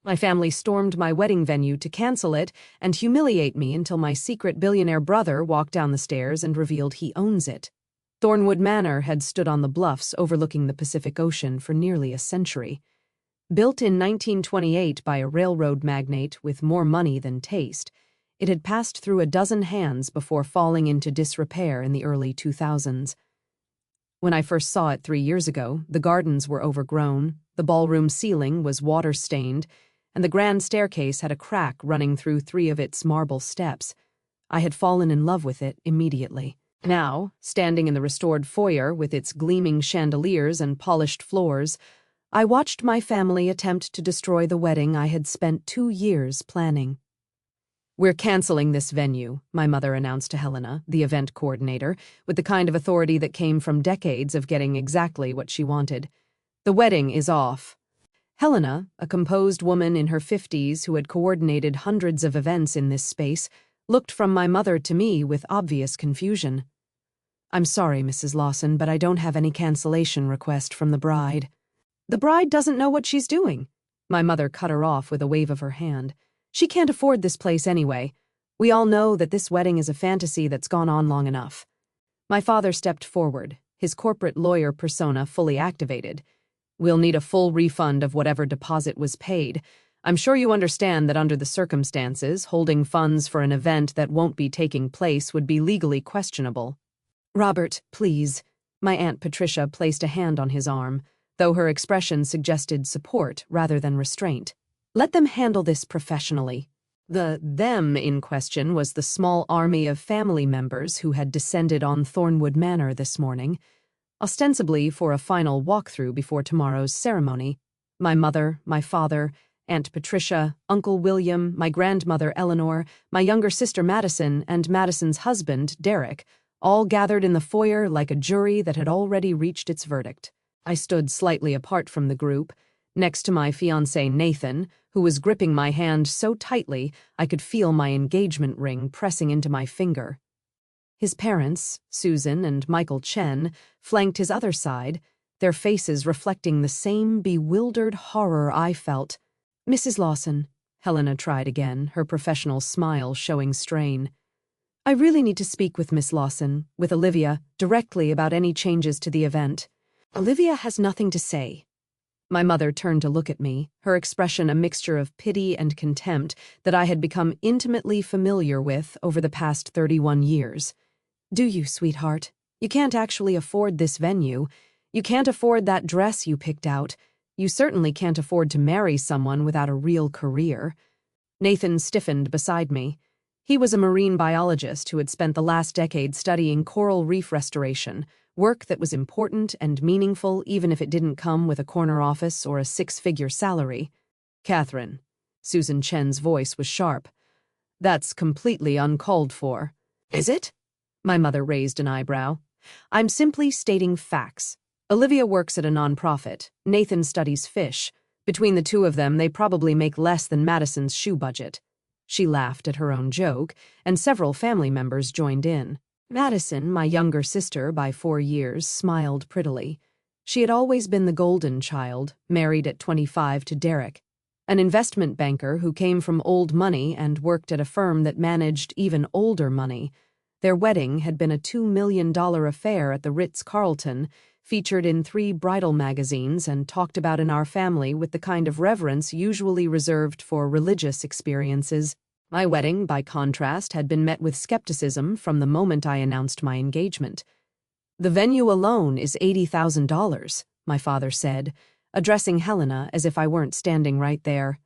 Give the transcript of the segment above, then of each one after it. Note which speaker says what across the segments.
Speaker 1: My family stormed my wedding venue to cancel it and humiliate me until my secret billionaire brother walked down the stairs and revealed he owns it. Thornwood Manor had stood on the bluffs overlooking the Pacific Ocean for nearly a century. Built in 1928 by a railroad magnate with more money than taste, it had passed through a dozen hands before falling into disrepair in the early 2000s. When I first saw it 3 years ago, the gardens were overgrown, the ballroom ceiling was water-stained, and the grand staircase had a crack running through 3 of its marble steps. I had fallen in love with it immediately. Now, standing in the restored foyer with its gleaming chandeliers and polished floors, I watched my family attempt to destroy the wedding I had spent 2 years planning. "We're canceling this venue," my mother announced to Helena, the event coordinator, with the kind of authority that came from decades of getting exactly what she wanted. "The wedding is off." Helena, a composed woman in her 50s who had coordinated hundreds of events in this space, looked from my mother to me with obvious confusion. "I'm sorry, Mrs. Lawson, but I don't have any cancellation request from the bride." "The bride doesn't know what she's doing." My mother cut her off with a wave of her hand. "She can't afford this place anyway. We all know that this wedding is a fantasy that's gone on long enough." My father stepped forward, his corporate lawyer persona fully activated. "We'll need a full refund of whatever deposit was paid. I'm sure you understand that under the circumstances, holding funds for an event that won't be taking place would be legally questionable." "Robert, please." My Aunt Patricia placed a hand on his arm, though her expression suggested support rather than restraint. "Let them handle this professionally." The "them" in question was the small army of family members who had descended on Thornwood Manor this morning, ostensibly for a final walkthrough before tomorrow's ceremony. My mother, my father, Aunt Patricia, Uncle William, my grandmother Eleanor, my younger sister Madison, and Madison's husband, Derek, all gathered in the foyer like a jury that had already reached its verdict. I stood slightly apart from the group, next to my fiancé Nathan, who was gripping my hand so tightly I could feel my engagement ring pressing into my finger. His parents, Susan and Michael Chen, flanked his other side, their faces reflecting the same bewildered horror I felt. "Mrs. Lawson," Helena tried again, her professional smile showing strain. "I really need to speak with Miss Lawson, with Olivia, directly about any changes to the event." "Olivia has nothing to say." My mother turned to look at me, her expression a mixture of pity and contempt that I had become intimately familiar with over the past 31 years. "Do you, sweetheart? You can't actually afford this venue. You can't afford that dress you picked out. You certainly can't afford to marry someone without a real career." Nathan stiffened beside me. He was a marine biologist who had spent the last decade studying coral reef restoration, work that was important and meaningful even if it didn't come with a corner office or a 6-figure salary. "Catherine," Susan Chen's voice was sharp, "that's completely uncalled for." "Is it?" My mother raised an eyebrow. "I'm simply stating facts. Olivia works at a nonprofit. Nathan studies fish. Between the two of them, they probably make less than Madison's shoe budget." She laughed at her own joke, and several family members joined in. Madison, my younger sister by 4 years, smiled prettily. She had always been the golden child, married at 25 to Derek, an investment banker who came from old money and worked at a firm that managed even older money. Their wedding had been a $2 million affair at the Ritz-Carlton, featured in 3 bridal magazines and talked about in our family with the kind of reverence usually reserved for religious experiences. My wedding, by contrast, had been met with skepticism from the moment I announced my engagement. "The venue alone is $80,000, my father said, addressing Helena as if I weren't standing right there.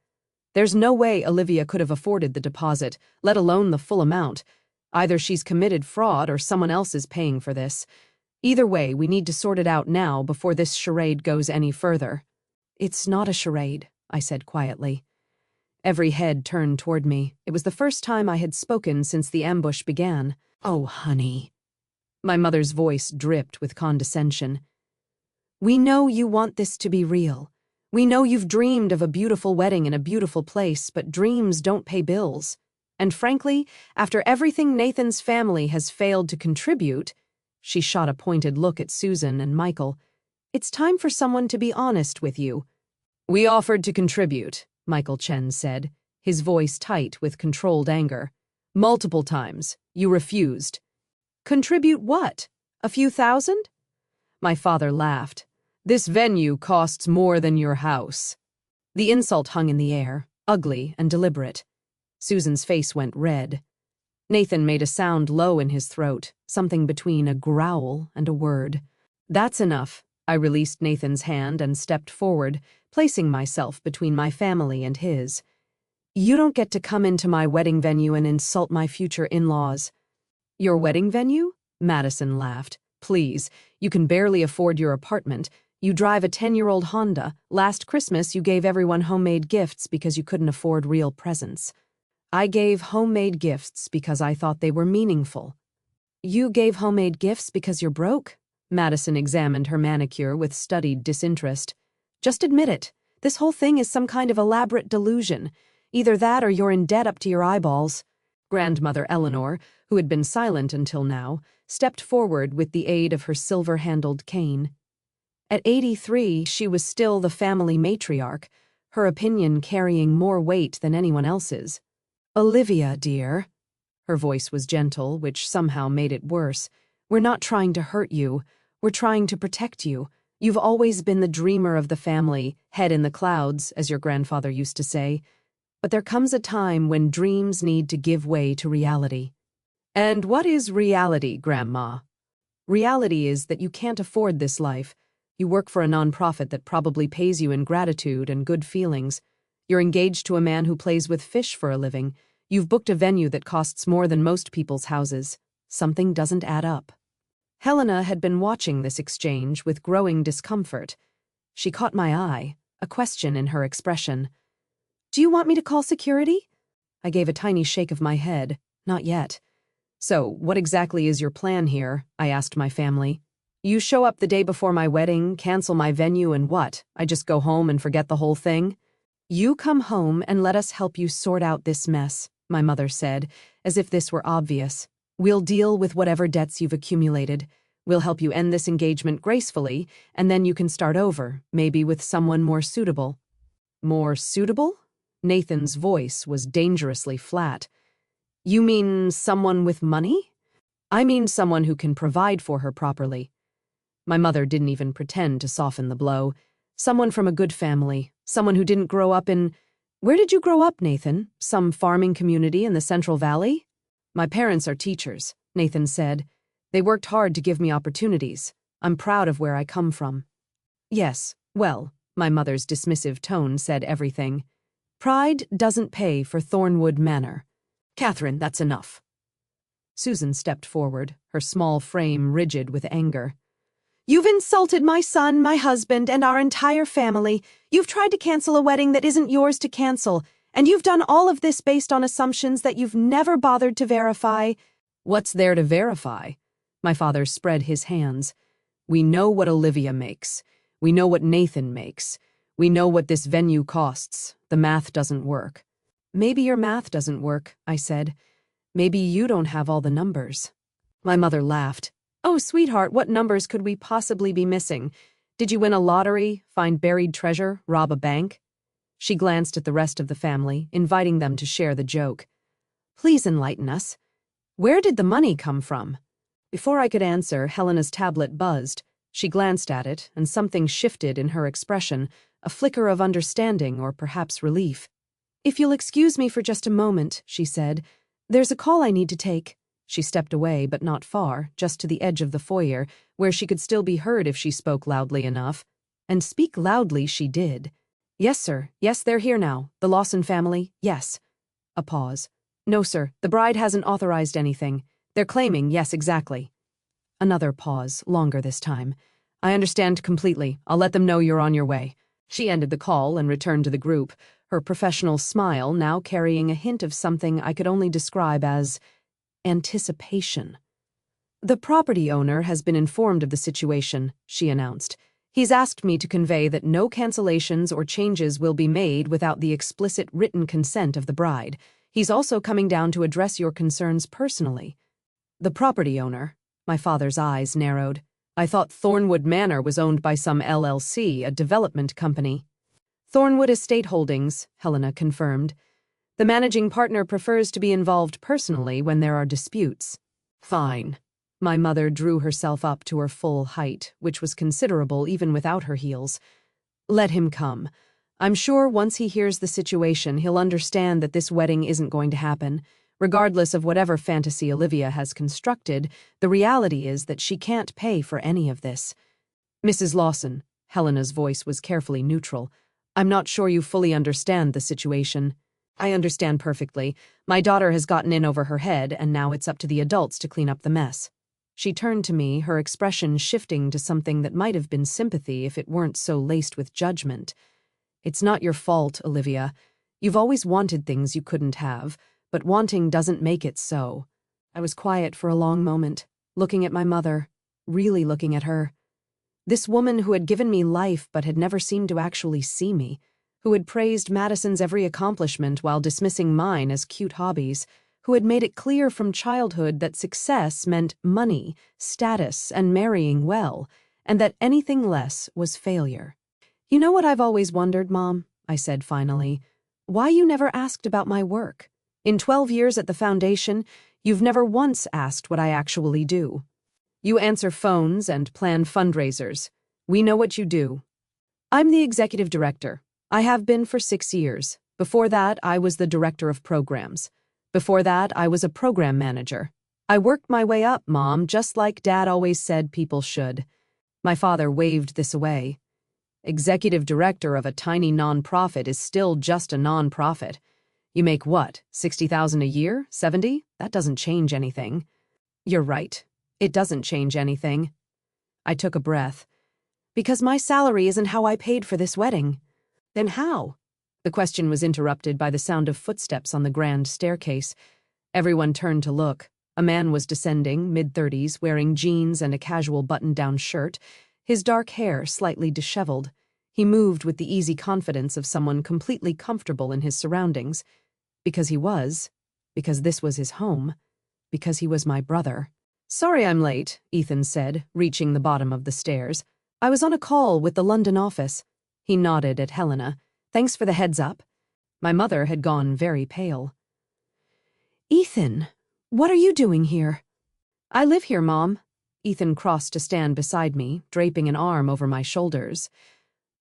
Speaker 1: "There's no way Olivia could have afforded the deposit, let alone the full amount. Either she's committed fraud or someone else is paying for this. Either way, we need to sort it out now before this charade goes any further." "It's not a charade," I said quietly. Every head turned toward me. It was the first time I had spoken since the ambush began. "Oh, honey." My mother's voice dripped with condescension. "We know you want this to be real. We know you've dreamed of a beautiful wedding in a beautiful place, but dreams don't pay bills. And frankly, after everything Nathan's family has failed to contribute," she shot a pointed look at Susan and Michael, "it's time for someone to be honest with you." "We offered to contribute," Michael Chen said, his voice tight with controlled anger. Multiple times. You refused. Contribute what? A few thousand? My father laughed. This venue costs more than your house. The insult hung in the air, ugly and deliberate. Susan's face went red. Nathan made a sound low in his throat, something between a growl and a word. That's enough. I released Nathan's hand and stepped forward, placing myself between my family and his. You don't get to come into my wedding venue and insult my future in-laws. Your wedding venue? Madison laughed. Please, you can barely afford your apartment. You drive a 10-year-old Honda. Last Christmas, you gave everyone homemade gifts because you couldn't afford real presents. I gave homemade gifts because I thought they were meaningful. You gave homemade gifts because you're broke? Madison examined her manicure with studied disinterest. Just admit it. This whole thing is some kind of elaborate delusion. Either that or you're in debt up to your eyeballs. Grandmother Eleanor, who had been silent until now, stepped forward with the aid of her silver-handled cane. At 83, she was still the family matriarch, her opinion carrying more weight than anyone else's. Olivia, dear. Her voice was gentle, which somehow made it worse. We're not trying to hurt you. We're trying to protect you. You've always been the dreamer of the family, head in the clouds, as your grandfather used to say. But there comes a time when dreams need to give way to reality. And what is reality, Grandma? Reality is that you can't afford this life. You work for a nonprofit that probably pays you in gratitude and good feelings. You're engaged to a man who plays with fish for a living. You've booked a venue that costs more than most people's houses. Something doesn't add up. Helena had been watching this exchange with growing discomfort. She caught my eye, a question in her expression. Do you want me to call security? I gave a tiny shake of my head. Not yet. So, what exactly is your plan here? I asked my family. You show up the day before my wedding, cancel my venue, and what? I just go home and forget the whole thing? You come home and let us help you sort out this mess, my mother said, as if this were obvious. We'll deal with whatever debts you've accumulated. We'll help you end this engagement gracefully, and then you can start over, maybe with someone more suitable. More suitable? Nathan's voice was dangerously flat. You mean someone with money? I mean someone who can provide for her properly. My mother didn't even pretend to soften the blow. Someone from a good family, someone who didn't grow up in... Where did you grow up, Nathan? Some farming community in the Central Valley? My parents are teachers, Nathan said. They worked hard to give me opportunities. I'm proud of where I come from. Yes, well, my mother's dismissive tone said everything. Pride doesn't pay for Thornwood Manor. Catherine, that's enough. Susan stepped forward, her small frame rigid with anger. You've insulted my son, my husband, and our entire family. You've tried to cancel a wedding that isn't yours to cancel, and you've done all of this based on assumptions that you've never bothered to verify. What's there to verify? My father spread his hands. We know what Olivia makes. We know what Nathan makes. We know what this venue costs. The math doesn't work. Maybe your math doesn't work, I said. Maybe you don't have all the numbers. My mother laughed. Oh, sweetheart, what numbers could we possibly be missing? Did you win a lottery, find buried treasure, rob a bank? She glanced at the rest of the family, inviting them to share the joke. Please enlighten us. Where did the money come from? Before I could answer, Helena's tablet buzzed. She glanced at it, and something shifted in her expression, a flicker of understanding or perhaps relief. If you'll excuse me for just a moment, she said, there's a call I need to take. She stepped away, but not far, just to the edge of the foyer, where she could still be heard if she spoke loudly enough. And speak loudly she did. Yes, sir. Yes, they're here now. The Lawson family. Yes. A pause. No, sir. The bride hasn't authorized anything. They're claiming, yes, exactly. Another pause, longer this time. I understand completely. I'll let them know you're on your way. She ended the call and returned to the group, her professional smile now carrying a hint of something I could only describe as anticipation. The property owner has been informed of the situation, she announced. He's asked me to convey that no cancellations or changes will be made without the explicit written consent of the bride. He's also coming down to address your concerns personally. The property owner? My father's eyes narrowed. I thought Thornwood Manor was owned by some LLC, a development company. Thornwood Estate Holdings, Helena confirmed. The managing partner prefers to be involved personally when there are disputes. Fine. My mother drew herself up to her full height, which was considerable even without her heels. Let him come. I'm sure once he hears the situation, he'll understand that this wedding isn't going to happen. Regardless of whatever fantasy Olivia has constructed, the reality is that she can't pay for any of this. Mrs. Lawson, Helena's voice was carefully neutral. I'm not sure you fully understand the situation. I understand perfectly. My daughter has gotten in over her head, and now it's up to the adults to clean up the mess. She turned to me, her expression shifting to something that might have been sympathy if it weren't so laced with judgment. It's not your fault, Olivia. You've always wanted things you couldn't have, but wanting doesn't make it so. I was quiet for a long moment, looking at my mother, really looking at her. This woman who had given me life but had never seemed to actually see me, who had praised Madison's every accomplishment while dismissing mine as cute hobbies, who had made it clear from childhood that success meant money, status, and marrying well, and that anything less was failure. You know what I've always wondered, Mom? I said finally. Why you never asked about my work? In 12 years at the foundation, you've never once asked what I actually do. You answer phones and plan fundraisers. We know what you do. I'm the executive director. I have been for 6 years. Before that, I was the director of programs. Before that, I was a program manager. I worked my way up, Mom, just like Dad always said people should. My father waved this away. Executive director of a tiny nonprofit is still just a nonprofit. You make what, 60,000 a year? 70? That doesn't change anything. You're right. It doesn't change anything. I took a breath. Because my salary isn't how I paid for this wedding. Then how? The question was interrupted by the sound of footsteps on the grand staircase. Everyone turned to look. A man was descending, mid-30s, wearing jeans and a casual button-down shirt, his dark hair slightly disheveled. He moved with the easy confidence of someone completely comfortable in his surroundings. Because this was his home, because he was my brother. Sorry I'm late, Ethan said, reaching the bottom of the stairs. I was on a call with the London office. He nodded at Helena. Thanks for the heads up. My mother had gone very pale. Ethan, what are you doing here? I live here, Mom. Ethan crossed to stand beside me, draping an arm over my shoulders.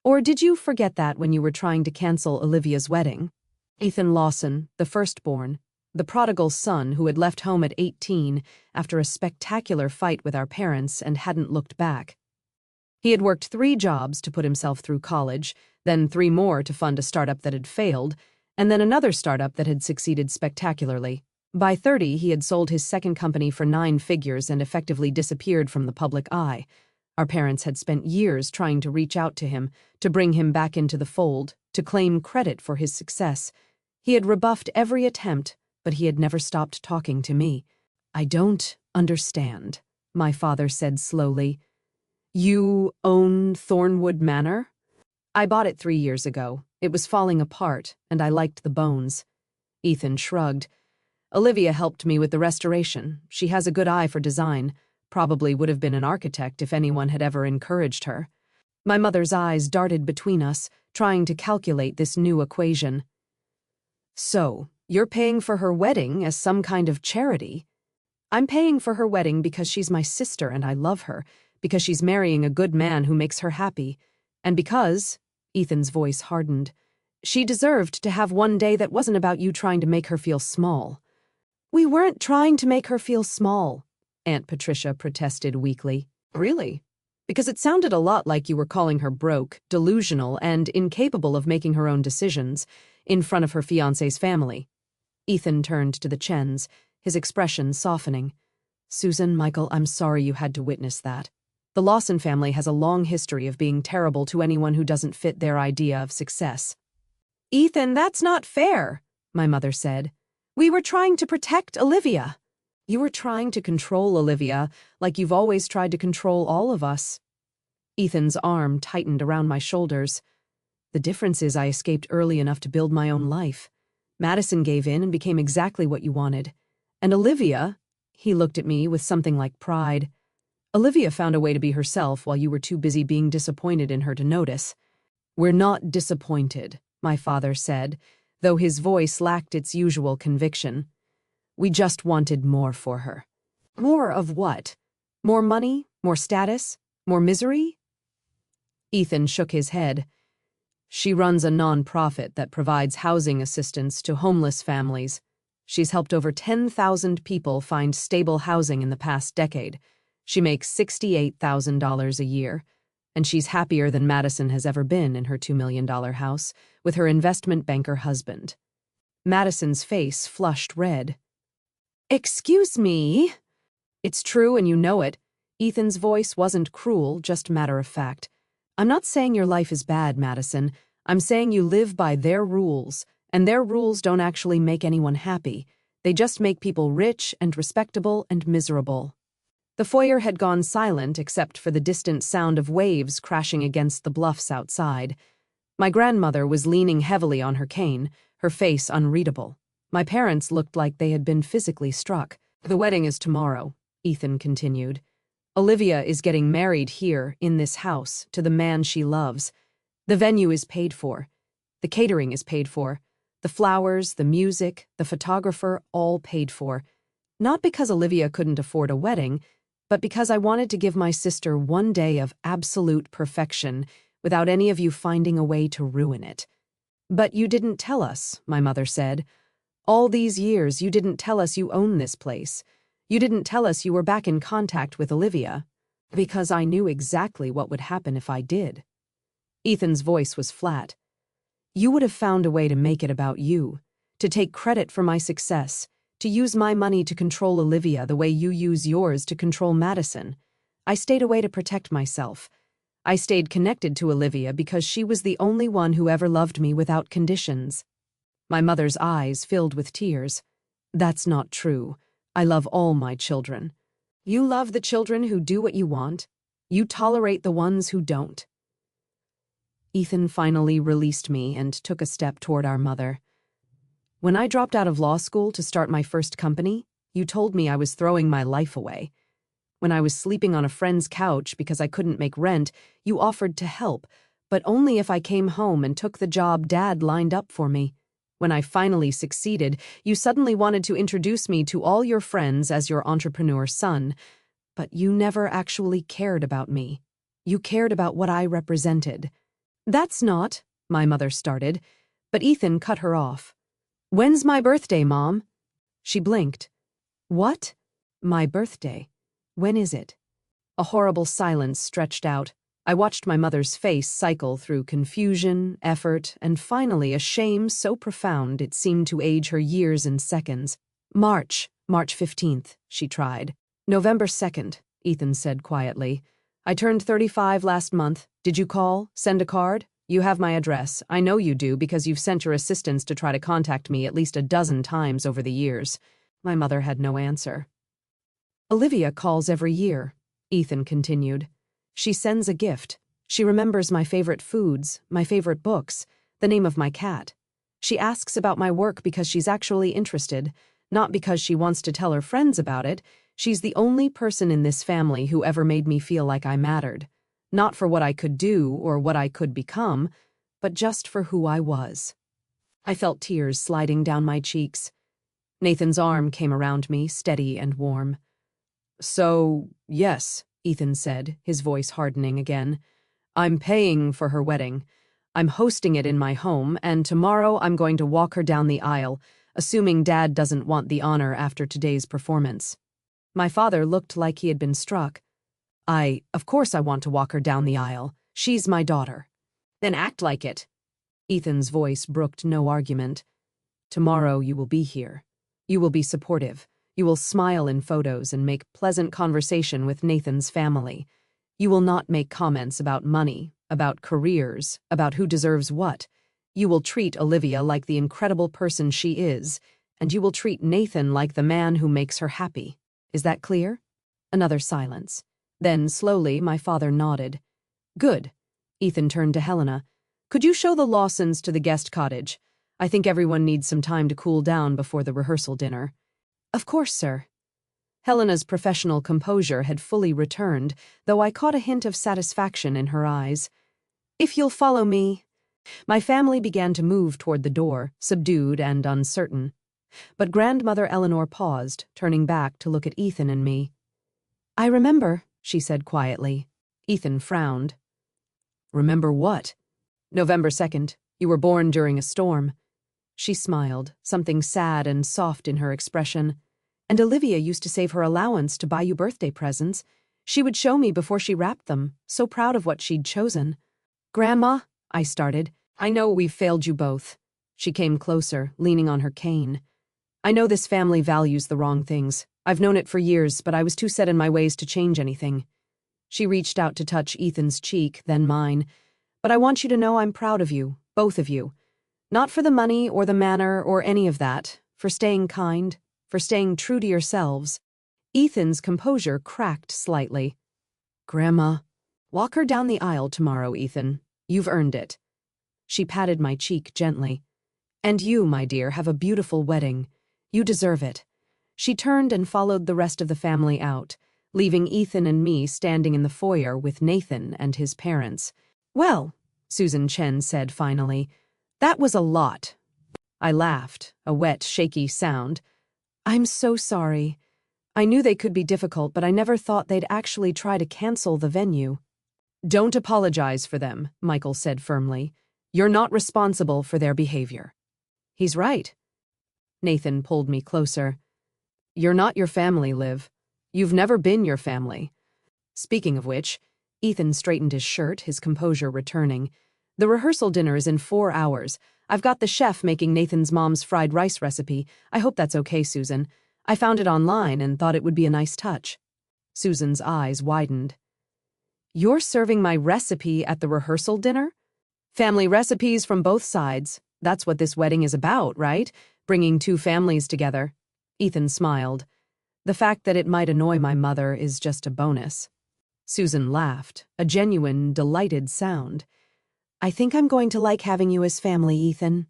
Speaker 1: Or did you forget that when you were trying to cancel Olivia's wedding? Ethan Lawson, the firstborn, the prodigal son who had left home at 18 after a spectacular fight with our parents and hadn't looked back. He had worked 3 jobs to put himself through college, then 3 more to fund a startup that had failed, and then another startup that had succeeded spectacularly. By 30, he had sold his second company for 9 figures and effectively disappeared from the public eye. Our parents had spent years trying to reach out to him, to bring him back into the fold, to claim credit for his success. He had rebuffed every attempt, but he had never stopped talking to me. I don't understand, my father said slowly. You own Thornwood Manor? I bought it 3 years ago. It was falling apart, and I liked the bones. Ethan shrugged. Olivia helped me with the restoration. She has a good eye for design. Probably would have been an architect if anyone had ever encouraged her. My mother's eyes darted between us, trying to calculate this new equation. So, you're paying for her wedding as some kind of charity? I'm paying for her wedding because she's my sister and I love her, because she's marrying a good man who makes her happy, and because, Ethan's voice hardened, she deserved to have one day that wasn't about you trying to make her feel small. We weren't trying to make her feel small, Aunt Patricia protested weakly. Really? Because it sounded a lot like you were calling her broke, delusional, and incapable of making her own decisions in front of her fiancé's family. Ethan turned to the Chens, his expression softening. Susan, Michael, I'm sorry you had to witness that. The Lawson family has a long history of being terrible to anyone who doesn't fit their idea of success. Ethan, that's not fair, my mother said. We were trying to protect Olivia. You were trying to control Olivia, like you've always tried to control all of us. Ethan's arm tightened around my shoulders. The difference is I escaped early enough to build my own life. Madison gave in and became exactly what you wanted. And Olivia, he looked at me with something like pride. Olivia found a way to be herself while you were too busy being disappointed in her to notice. "We're not disappointed," my father said, though his voice lacked its usual conviction. "We just wanted more for her." "More of what? More money? More status? More misery?" Ethan shook his head. "She runs a non-profit that provides housing assistance to homeless families. She's helped over 10,000 people find stable housing in the past decade. She makes $68,000 a year, and she's happier than Madison has ever been in her $2 million house with her investment banker husband." Madison's face flushed red. "Excuse me?" "It's true and you know it." Ethan's voice wasn't cruel, just matter of fact. "I'm not saying your life is bad, Madison. I'm saying you live by their rules, and their rules don't actually make anyone happy. They just make people rich and respectable and miserable." The foyer had gone silent except for the distant sound of waves crashing against the bluffs outside. My grandmother was leaning heavily on her cane, her face unreadable. My parents looked like they had been physically struck. "The wedding is tomorrow," Ethan continued. "Olivia is getting married here, in this house, to the man she loves. The venue is paid for. The catering is paid for. The flowers, the music, the photographer, all paid for. Not because Olivia couldn't afford a wedding, but because I wanted to give my sister one day of absolute perfection without any of you finding a way to ruin it." "But you didn't tell us," my mother said. "All these years you didn't tell us you own this place. You didn't tell us you were back in contact with Olivia." "Because I knew exactly what would happen if I did." Ethan's voice was flat. "You would have found a way to make it about you, to take credit for my success, to use my money to control Olivia the way you use yours to control Madison. I stayed away to protect myself. I stayed connected to Olivia because she was the only one who ever loved me without conditions." My mother's eyes filled with tears. "That's not true. I love all my children." "You love the children who do what you want. You tolerate the ones who don't." Ethan finally released me and took a step toward our mother. "When I dropped out of law school to start my first company, you told me I was throwing my life away. When I was sleeping on a friend's couch because I couldn't make rent, you offered to help, but only if I came home and took the job Dad lined up for me. When I finally succeeded, you suddenly wanted to introduce me to all your friends as your entrepreneur son, but you never actually cared about me. You cared about what I represented." "That's not," my mother started, but Ethan cut her off. "When's my birthday, Mom?" She blinked. "What? My birthday? When is it?" A horrible silence stretched out. I watched my mother's face cycle through confusion, effort, and finally a shame so profound it seemed to age her years in seconds. March 15th, she tried. "November 2nd, Ethan said quietly. "I turned 35 last month. Did you call? Send a card? You have my address. I know you do because you've sent your assistants to try to contact me at least a dozen times over the years." My mother had no answer. "Olivia calls every year," Ethan continued. "She sends a gift. She remembers my favorite foods, my favorite books, the name of my cat. She asks about my work because she's actually interested, not because she wants to tell her friends about it. She's the only person in this family who ever made me feel like I mattered. Not for what I could do or what I could become, but just for who I was." I felt tears sliding down my cheeks. Nathan's arm came around me, steady and warm. "So, yes," Ethan said, his voice hardening again. "I'm paying for her wedding. I'm hosting it in my home, and tomorrow I'm going to walk her down the aisle, assuming Dad doesn't want the honor after today's performance." My father looked like he had been struck. Of course I want to walk her down the aisle. She's my daughter." "Then act like it." Ethan's voice brooked no argument. "Tomorrow you will be here. You will be supportive. You will smile in photos and make pleasant conversation with Nathan's family. You will not make comments about money, about careers, about who deserves what. You will treat Olivia like the incredible person she is, and you will treat Nathan like the man who makes her happy. Is that clear?" Another silence. Then, slowly, my father nodded. "Good." Ethan turned to Helena. "Could you show the Lawsons to the guest cottage? I think everyone needs some time to cool down before the rehearsal dinner." "Of course, sir." Helena's professional composure had fully returned, though I caught a hint of satisfaction in her eyes. "If you'll follow me." My family began to move toward the door, subdued and uncertain. But Grandmother Eleanor paused, turning back to look at Ethan and me. "I remember," she said quietly. Ethan frowned. "Remember what?" "November 2nd. You were born during a storm." She smiled, something sad and soft in her expression. "And Olivia used to save her allowance to buy you birthday presents. She would show me before she wrapped them, so proud of what she'd chosen." "Grandma," I started, "I know we've failed you both." She came closer, leaning on her cane. "I know this family values the wrong things. I've known it for years, but I was too set in my ways to change anything." She reached out to touch Ethan's cheek, then mine. "But I want you to know I'm proud of you, both of you. Not for the money or the manner or any of that, for staying kind, for staying true to yourselves." Ethan's composure cracked slightly. "Grandma, walk her down the aisle tomorrow, Ethan. You've earned it." She patted my cheek gently. "And you, my dear, have a beautiful wedding. You deserve it." She turned and followed the rest of the family out, leaving Ethan and me standing in the foyer with Nathan and his parents. "Well," Susan Chen said finally, "that was a lot." I laughed, a wet, shaky sound. "I'm so sorry. I knew they could be difficult, but I never thought they'd actually try to cancel the venue." "Don't apologize for them," Michael said firmly. "You're not responsible for their behavior." "He's right." Nathan pulled me closer. "You're not your family, Liv. You've never been your family." Speaking of which, Ethan straightened his shirt, his composure returning. "The rehearsal dinner is in 4 hours. I've got the chef making Nathan's mom's fried rice recipe. I hope that's okay, Susan. I found it online and thought it would be a nice touch." Susan's eyes widened. "You're serving my recipe at the rehearsal dinner? Family recipes from both sides. That's what this wedding is about, right? Bringing two families together." Ethan smiled. "The fact that it might annoy my mother is just a bonus." Susan laughed, a genuine, delighted sound. "I think I'm going to like having you as family, Ethan."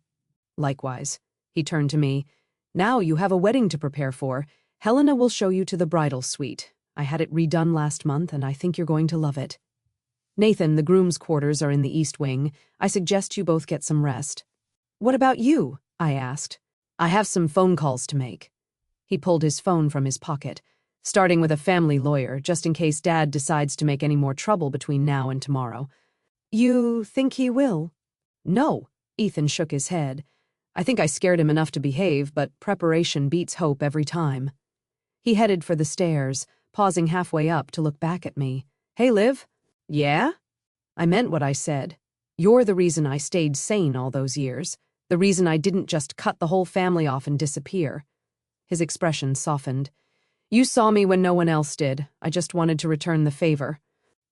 Speaker 1: "Likewise." He turned to me. "Now you have a wedding to prepare for. Helena will show you to the bridal suite. I had it redone last month, and I think you're going to love it." "Nathan, the groom's quarters are in the East Wing. I suggest you both get some rest." "What about you?" I asked. "I have some phone calls to make." He pulled his phone from his pocket, starting with a family lawyer, just in case Dad decides to make any more trouble between now and tomorrow. "You think he will?" "No," Ethan shook his head. "I think I scared him enough to behave, but preparation beats hope every time." He headed for the stairs, pausing halfway up to look back at me. "Hey, Liv." "Yeah?" "I meant what I said. You're the reason I stayed sane all those years, the reason I didn't just cut the whole family off and disappear." His expression softened. "You saw me when no one else did. I just wanted to return the favor."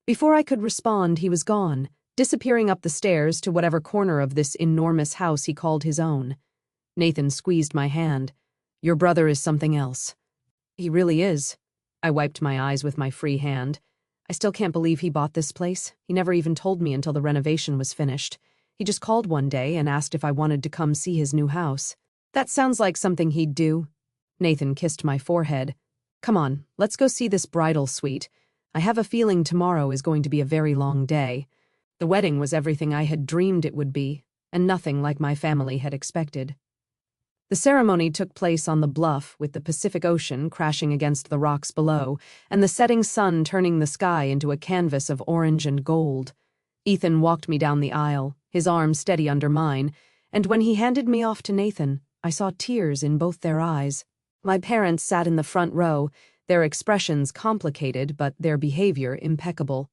Speaker 1: Before I could respond, he was gone, disappearing up the stairs to whatever corner of this enormous house he called his own. Nathan squeezed my hand. "Your brother is something else." "He really is." I wiped my eyes with my free hand. "I still can't believe he bought this place. He never even told me until the renovation was finished. He just called one day and asked if I wanted to come see his new house." "That sounds like something he'd do." Nathan kissed my forehead. "Come on, let's go see this bridal suite. I have a feeling tomorrow is going to be a very long day." The wedding was everything I had dreamed it would be, and nothing like my family had expected. The ceremony took place on the bluff, with the Pacific Ocean crashing against the rocks below, and the setting sun turning the sky into a canvas of orange and gold. Ethan walked me down the aisle, his arm steady under mine, and when he handed me off to Nathan, I saw tears in both their eyes. My parents sat in the front row, their expressions complicated but their behavior impeccable.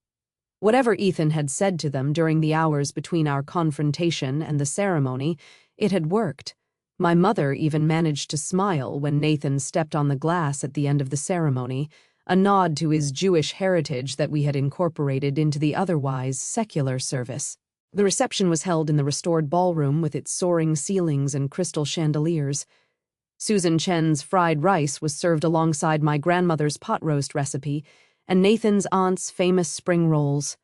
Speaker 1: Whatever Ethan had said to them during the hours between our confrontation and the ceremony, it had worked. My mother even managed to smile when Nathan stepped on the glass at the end of the ceremony, a nod to his Jewish heritage that we had incorporated into the otherwise secular service. The reception was held in the restored ballroom with its soaring ceilings and crystal chandeliers. Susan Chen's fried rice was served alongside my grandmother's pot roast recipe and Nathan's aunt's famous spring rolls.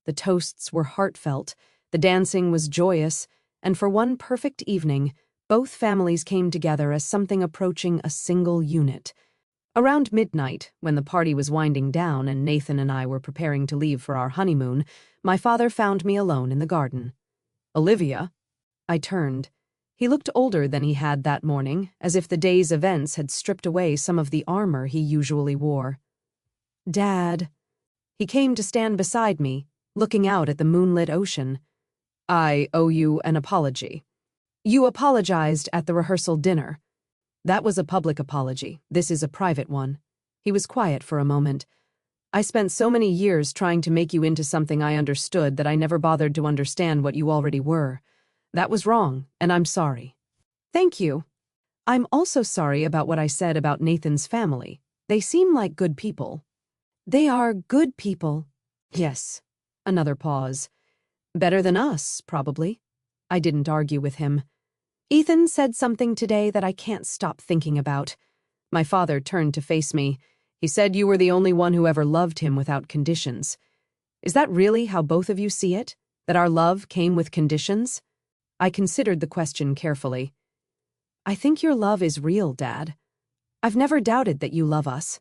Speaker 1: The toasts were heartfelt, the dancing was joyous, and for one perfect evening, both families came together as something approaching a single unit. Around midnight, when the party was winding down and Nathan and I were preparing to leave for our honeymoon, my father found me alone in the garden. Olivia? I turned. He looked older than he had that morning, as if the day's events had stripped away some of the armor he usually wore. Dad. He came to stand beside me, looking out at the moonlit ocean. I owe you an apology. You apologized at the rehearsal dinner. That was a public apology. This is a private one. He was quiet for a moment. I spent so many years trying to make you into something I understood that I never bothered to understand what you already were. That was wrong, and I'm sorry. Thank you. I'm also sorry about what I said about Nathan's family. They seem like good people. They are good people. Yes. Another pause. Better than us, probably. I didn't argue with him. Ethan said something today that I can't stop thinking about. My father turned to face me. He said you were the only one who ever loved him without conditions. Is that really how both of you see it? That our love came with conditions? I considered the question carefully. I think your love is real, Dad. I've never doubted that you love us.